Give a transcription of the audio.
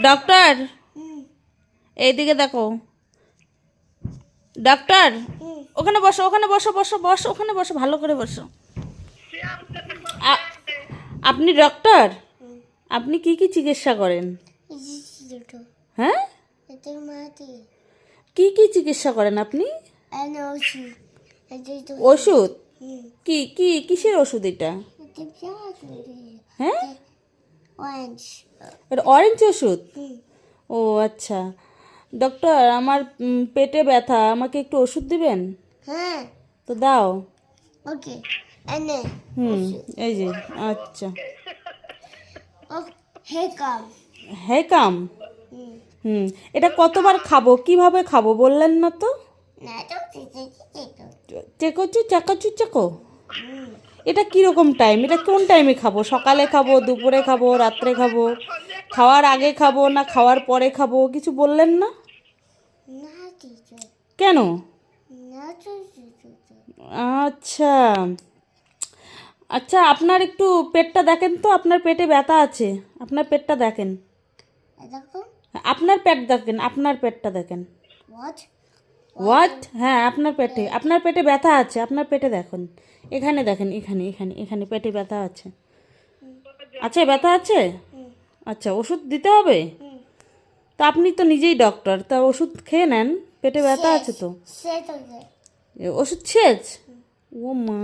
Doctor এইদিকে দেখো। Doctor ওখানে বসো, ওখানে বসো, বসো বসো, ওখানে বসো, ভালো করে বসো। আপনি ডক্টর? আপনি কি কি চিকিৎসা করেন? হ্যাঁ, কি কি চিকিৎসা করেন আপনি? ওষুধ? কি কি কিসের ওষুধ এটা? হ্যাঁ, এটা অরেঞ্জ ওষুধ? ও আচ্ছা। ডক্টর, আমার পেটে ব্যথা, আমাকে একটু ওষুধ দিবেন? হ্যাঁ, তো দাও। ওকে, এনে এই যে। আচ্ছা। ও হে কাম হ্যাঁ কাম। এটা কতবার খাবো, কিভাবে খাবো বললেন না তো? না তো চেকোচু চেকোচু চেকো। এটা কীরকম টাইম? এটা কোন টাইমে খাবো? সকালে খাবো, দুপুরে খাবো, রাত্রে খাবো, খাওয়ার আগে খাবো না খাওয়ার পরে খাবো? কিছু বললেন না না টিচার কেন? না তো আচ্ছা আচ্ছা, আপনার একটু পেটটা দেখেন তো, আপনার পেটে ব্যথা আছে, আপনার পেটটা দেখেন। দেখো আপনার পেট দেখেন, আপনার পেটটা দেখেন। What what? হ্যাঁ, আপনার পেটে ব্যথা আছে, আপনার পেটে দেখুন। এখানে দেখেন, এখানে এখানে এখানে পেটে ব্যথা আছে। আছে, ব্যথা আছে? আচ্ছা, ওষুধ দিতে হবে? তা আপনি তো নিজেই ডক্টর, তা ওষুধ খেয়ে নেন, পেটে ব্যথা আছে তো। সে তো ওষুধ শেষ? ও মা!